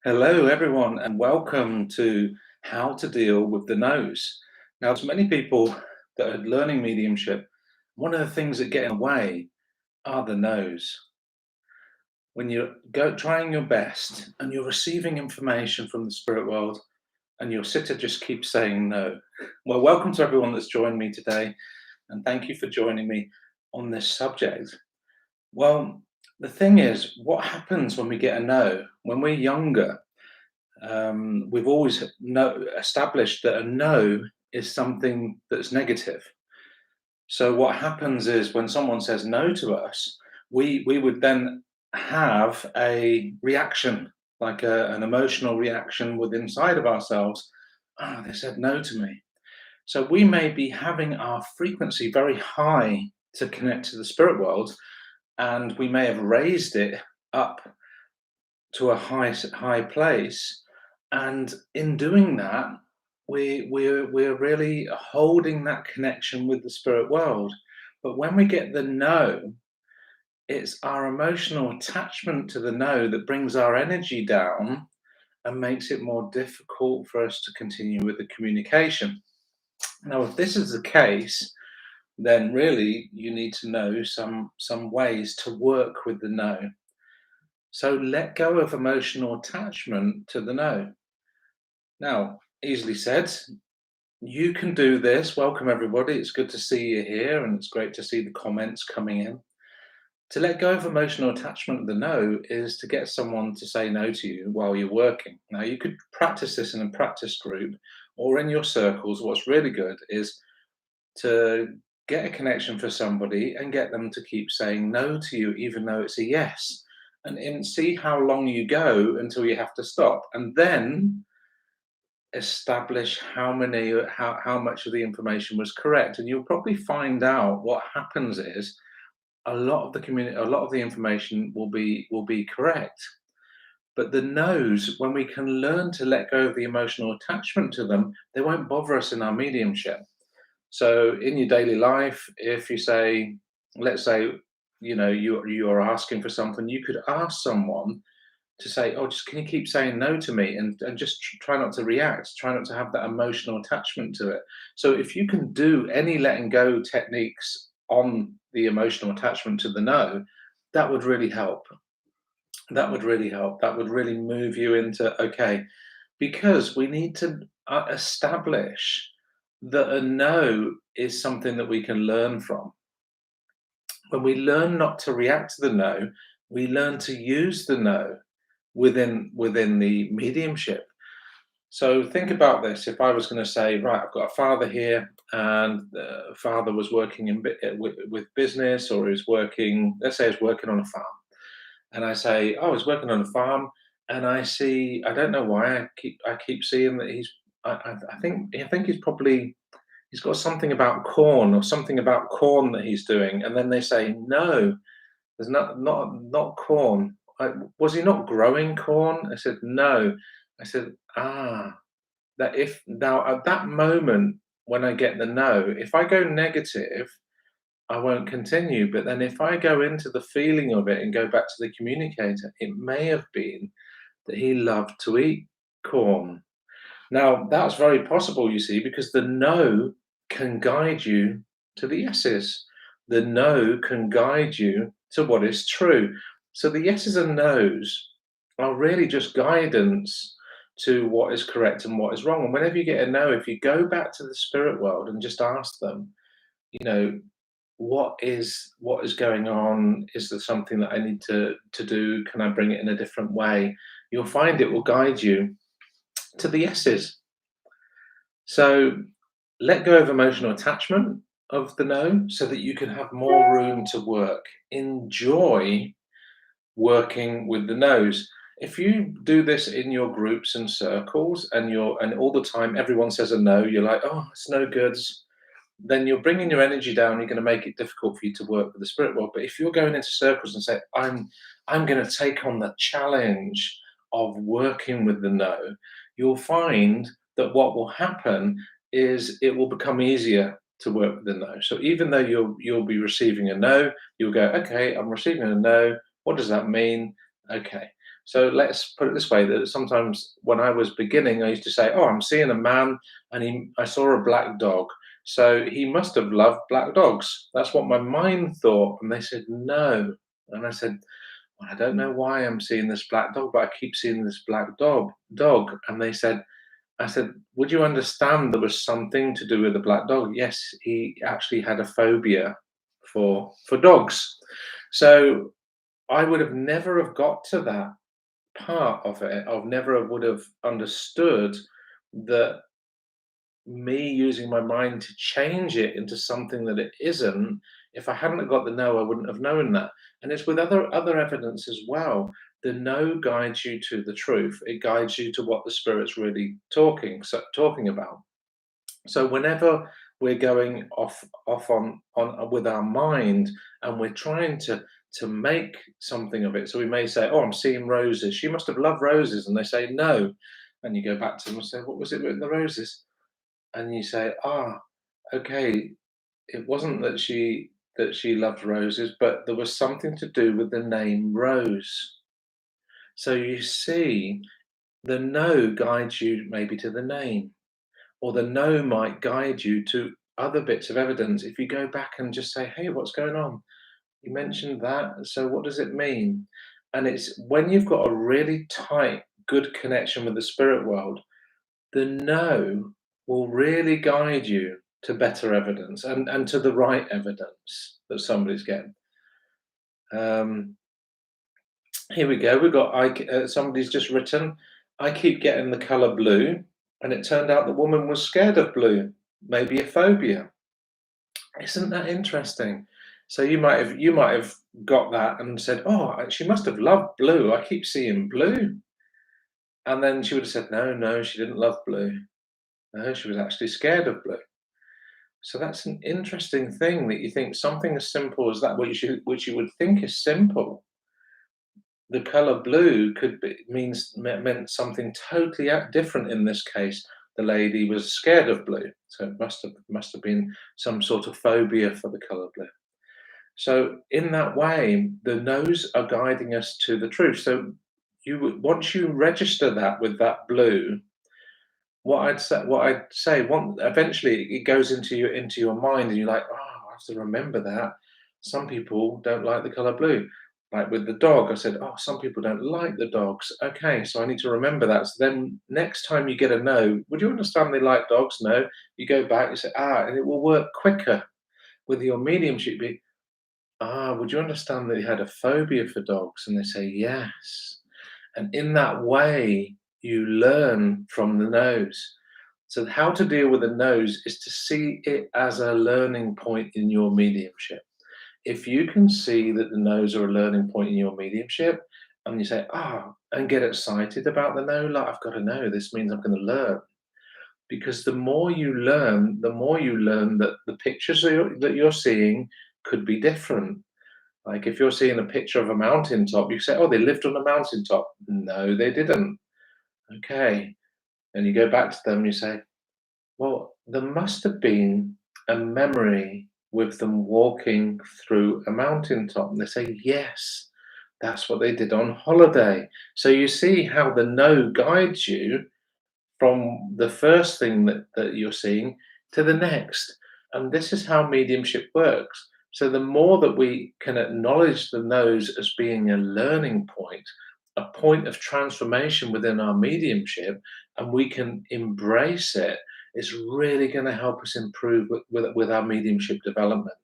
Hello, everyone, and welcome to How to Deal with the No's. Now, there's many people that are learning mediumship. One of the things that get in the way are the no's. When you're trying your best and you're receiving information from the spirit world, and your sitter just keeps saying no. Well, welcome to everyone that's joined me today, and thank you for joining me on this subject. Well, the thing is, what happens when we get a no? When we're younger, we've always established that a no is something that's negative. So what happens is when someone says no to us, we would then have a reaction, like an emotional reaction within inside of ourselves. Ah, they said no to me. So we may be having our frequency very high to connect to the spirit world, and we may have raised it up to a high place, and in doing that, we're really holding that connection with the spirit world. But when we get the no, it's our emotional attachment to the no that brings our energy down and makes it more difficult for us to continue with the communication. Now, if this is the case, then really you need to know some ways to work with the no. So let go of emotional attachment to the no. Now, easily said. You can do this. Welcome, everybody. It's good to see you here, and it's great to see the comments coming in. To let go of emotional attachment to the no is to get someone to say no to you while you're working. Now, you could practice this in a practice group or in your circles. What's really good is to get a connection for somebody and get them to keep saying no to you, even though it's a yes. And see how long you go until you have to stop. And then establish how much of the information was correct, and you'll probably find out what happens is a lot of the information will be correct, but the no's, when we can learn to let go of the emotional attachment to them, they won't bother us in our mediumship. So in your daily life, if you say, let's say, you're asking for something, you could ask someone to say, "Oh, just can you keep saying no to me?" and just try not to react, try not to have that emotional attachment to it. So if you can do any letting go techniques on the emotional attachment to the no, that would really help. That would really help. That would really move you into okay, because we need to establish that a no is something that we can learn from. When we learn not to react to the no, we learn to use the no within the mediumship. So think about this. If I was going to say, right, I've got a father here, and the father was working with business, or he's working, let's say, he's working on a farm, and I say, oh, he's working on a farm, and I don't know why I keep seeing that I think he's got something about corn or something about corn that he's doing, and then they say, no, there's not corn. Was he not growing corn? I said, no. I said, that if now at that moment when I get the no, if I go negative, I won't continue. But then if I go into the feeling of it and go back to the communicator, it may have been that he loved to eat corn. Now that's very possible, you see, because the no can guide you to the yeses. The no can guide you to what is true. So the yeses and nos are really just guidance to what is correct and what is wrong. And whenever you get a no, if you go back to the spirit world and just ask them, you know, what is going on? Is there something that I need to do? Can I bring it in a different way? You'll find it will guide you to the yeses. So let go of emotional attachment of the no so that you can have more room to work. Enjoy working with the no's. If you do this in your groups and circles, and all the time everyone says a no, you're like, oh, it's no good, then you're bringing your energy down. You're going to make it difficult for you to work with the spirit world. But if you're going into circles and say, I'm going to take on the challenge of working with the no, you'll find that what will happen is it will become easier to work with the no. So even though you'll be receiving a no, you'll go, okay, I'm receiving a no. What does that mean? Okay. So let's put it this way: that sometimes when I was beginning, I used to say, "Oh, I'm seeing a man, and I saw a black dog, so he must have loved black dogs." That's what my mind thought, and they said no, and I said, "Well, I don't know why I'm seeing this black dog, but I keep seeing this black dog," and they said. I said, "Would you understand there was something to do with the black dog?" Yes, he actually had a phobia for dogs. So I would have never have got to that part of it. I've never would have understood that me using my mind to change it into something that it isn't. If I hadn't have got the no, I wouldn't have known that. And it's with other evidence as well. The no guides you to the truth. It guides you to what the spirit's really talking about. So whenever we're going off on with our mind and we're trying to make something of it, so we may say, "Oh, I'm seeing roses. She must have loved roses," and they say no, and you go back to them and say, "What was it with the roses?" And you say, "Ah, okay, it wasn't that she loved roses, but there was something to do with the name Rose." So you see, the no guides you maybe to the name, or the no might guide you to other bits of evidence. If you go back and just say, "Hey, what's going on? You mentioned that, so what does it mean?" And it's when you've got a really tight, good connection with the spirit world, the no will really guide you to better evidence and to the right evidence that somebody's getting. Um, Here we go. We've got somebody's just written, "I keep getting the color blue," and it turned out the woman was scared of blue, maybe a phobia. Isn't that interesting? So you might have got that and said, "Oh, she must have loved blue. I keep seeing blue," and then she would have said, "No, no, she didn't love blue. No, she was actually scared of blue." So that's an interesting thing that you think something as simple as that, which you would think is simple, the color blue could be meant something totally different in this case. The lady was scared of blue, so it must have been some sort of phobia for the color blue. So in that way, the no's are guiding us to the truth. So once you register that with that blue, what I'd say, eventually it goes into your mind, and you're like, oh, I have to remember that. Some people don't like the color blue. Like with the dog, I said, oh, some people don't like the dogs. Okay, so I need to remember that. So then next time you get a no, would you understand they like dogs? No. You go back, you say, and it will work quicker with your mediumship. Would you understand that he had a phobia for dogs? And they say, yes. And in that way, you learn from the no's. So, how to deal with the no's is to see it as a learning point in your mediumship. If you can see that the no's are a learning point in your mediumship, and you say, and get excited about the no, like, I've got to know, this means I'm going to learn. Because the more you learn that the pictures that you're seeing could be different. Like if you're seeing a picture of a mountaintop, you say, "Oh, they lived on a mountaintop." No, they didn't. Okay. And you go back to them, you say, "Well, there must have been a memory with them walking through a mountaintop." And they say, "Yes, that's what they did on holiday." So you see how the no guides you from the first thing that you're seeing to the next. And this is how mediumship works. So the more that we can acknowledge the no's as being a learning point, a point of transformation within our mediumship, and we can embrace it, it's really going to help us improve with our mediumship development,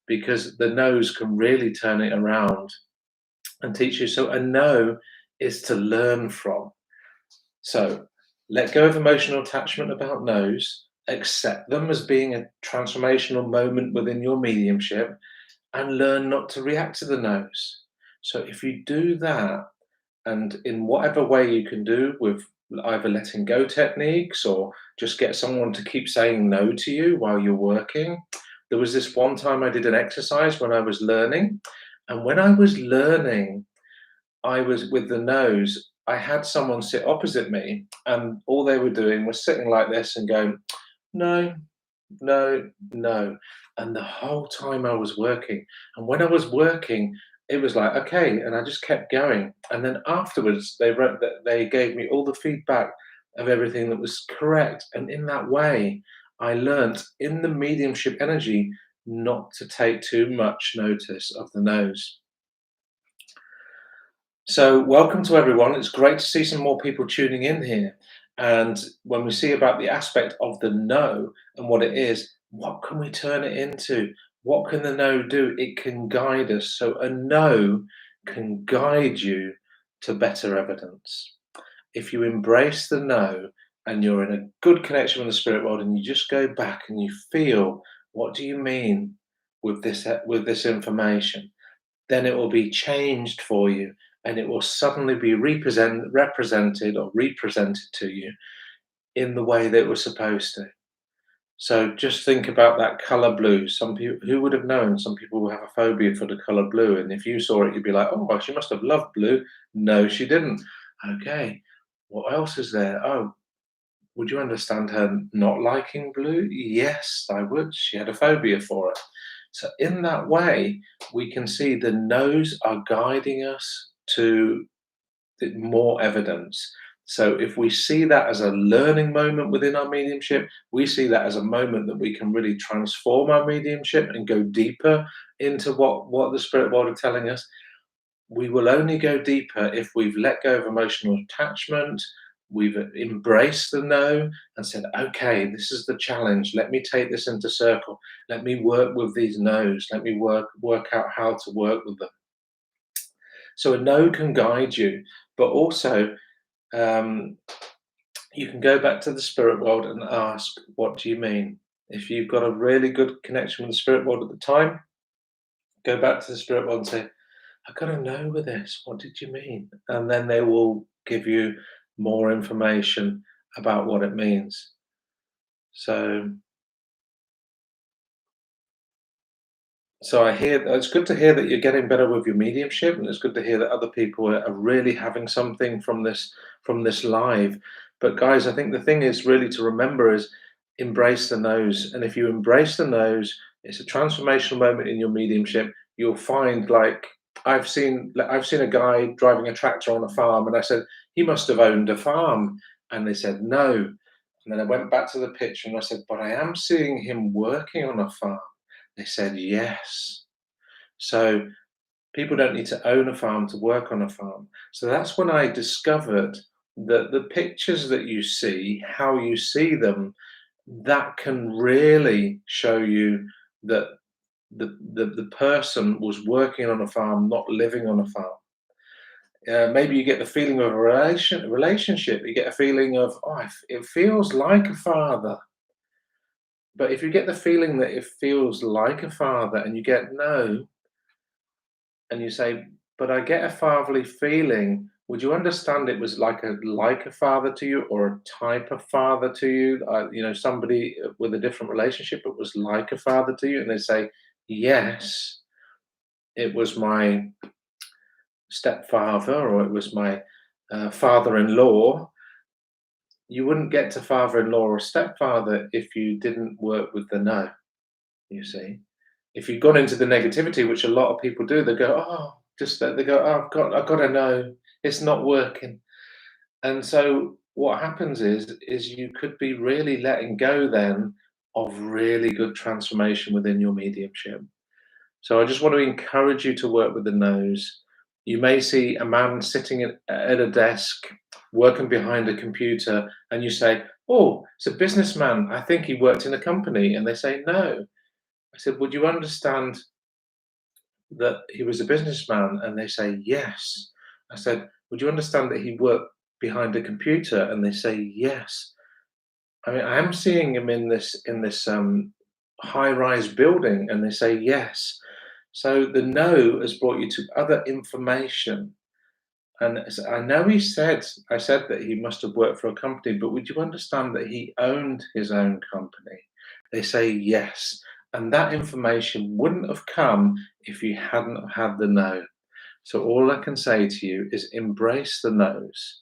because the no's can really turn it around and teach you. So a no is to learn from. So let go of emotional attachment about no's, accept them as being a transformational moment within your mediumship, and learn not to react to the no's. So if you do that, and in whatever way you can do with either letting go techniques or just get someone to keep saying no to you while you're working. There was this one time I did an exercise when I was learning, and when I was learning, I was with the nose. I had someone sit opposite me, and all they were doing was sitting like this and going, no, no, no. And the whole time I was working, and when I was working, it was like, okay, and I just kept going. And then afterwards, they wrote that they gave me all the feedback of everything that was correct. And in that way, I learnt in the mediumship energy not to take too much notice of the no's. So, welcome to everyone. It's great to see some more people tuning in here. And when we see about the aspect of the no and what it is, what can we turn it into? What can the no do? It can guide us. So, a no can guide you to better evidence. If you embrace the no and you're in a good connection with the spirit world and you just go back and you feel, what do you mean with this information? Then it will be changed for you and it will suddenly be represented or represented to you in the way that it was supposed to. So just think about that color blue. Some people, who would have known? Some people will have a phobia for the color blue, and if you saw it, you'd be like, "Oh, well, she must have loved blue." No, she didn't. Okay, what else is there? Oh, would you understand her not liking blue? Yes, I would. She had a phobia for it. So, in that way, we can see the no's are guiding us to more evidence. So, if we see that as a learning moment within our mediumship, we see that as a moment that we can really transform our mediumship and go deeper into what the spirit world are telling us. We will only go deeper if we've let go of emotional attachment, we've embraced the no and said, okay, this is the challenge. Let me take this into circle. Let me work with these no's. Let me work out how to work with them. So a no can guide you, but also um, you can go back to the spirit world and ask, what do you mean? If you've got a really good connection with the spirit world at the time, go back to the spirit world and say, I got to know with this. What did you mean? And then they will give you more information about what it means. So, so I hear it's good to hear that you're getting better with your mediumship, and it's good to hear that other people are really having something from this live. But guys, I think the thing is really to remember is embrace the no's, and if you embrace the no's, it's a transformational moment in your mediumship. You'll find like I've seen a guy driving a tractor on a farm, and I said he must have owned a farm, and they said no. And then I went back to the picture and I said, but I am seeing him working on a farm. They said yes. So people don't need to own a farm to work on a farm. So that's when I discovered that the pictures that you see, how you see them, that can really show you that the person was working on a farm, not living on a farm. Maybe you get the feeling of a relationship. You get a feeling of, oh, it feels like a father. But if you get the feeling that it feels like a father and you get no, and you say, but I get a fatherly feeling, would you understand it was like a father to you or a type of father to you? Somebody with a different relationship, it was like a father to you, and they say, yes, it was my stepfather or it was my father-in-law. You wouldn't get to father-in-law or stepfather if you didn't work with the no, you see. If you've gone into the negativity, which a lot of people do, they go, oh, they go, oh, I've got to know, it's not working. And so what happens is you could be really letting go then of really good transformation within your mediumship. So I just want to encourage you to work with the no's. You may see a man sitting at a desk, working behind a computer, and you say, oh, it's a businessman. I think he worked in a company. And they say, no. I said, would you understand that he was a businessman? And they say, yes. I said, would you understand that he worked behind a computer? And they say, yes. I mean, I am seeing him in this high-rise building, and they say, yes. So the no has brought you to other information. And I know I said that he must have worked for a company, but would you understand that he owned his own company? They say yes. And that information wouldn't have come if you hadn't had the no. So all I can say to you is embrace the no's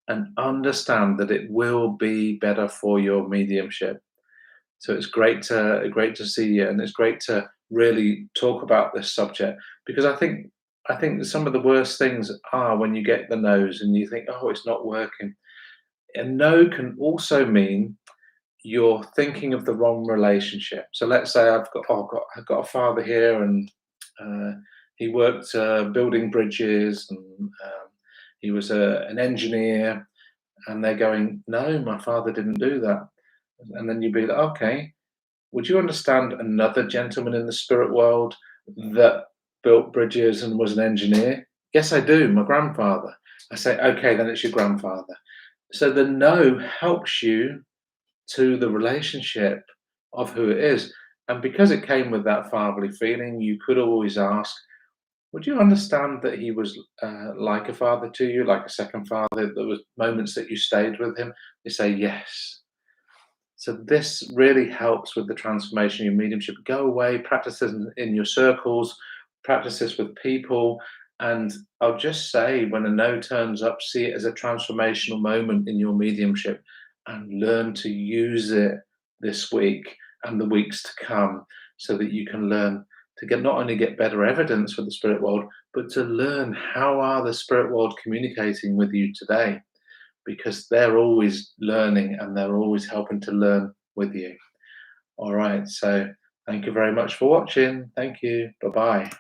and understand that it will be better for your mediumship. So it's great to see you, and it's great to really talk about this subject because I think I think that some of the worst things are when you get the no's and you think, oh, it's not working. A no can also mean you're thinking of the wrong relationship. So let's say I've got a father here, and uh, he worked building bridges, and he was an engineer, and they're going, no, my father didn't do that. And then you'd be like, okay, would you understand another gentleman in the spirit world that built bridges and was an engineer? Yes, I do, my grandfather. I say, okay, then it's your grandfather. So the no helps you to the relationship of who it is. And because it came with that fatherly feeling, you could always ask, would you understand that he was like a father to you, like a second father? There was moments that you stayed with him. They say yes. So this really helps with the transformation of your mediumship. Go away, practice this in your circles, practice this with people. And I'll just say, when a no turns up, see it as a transformational moment in your mediumship and learn to use it this week and the weeks to come, so that you can learn to get, not only get better evidence for the spirit world, but to learn how are the spirit world communicating with you today, because they're always learning and they're always helping to learn with you. All right. So thank you very much for watching. Thank you. Bye bye.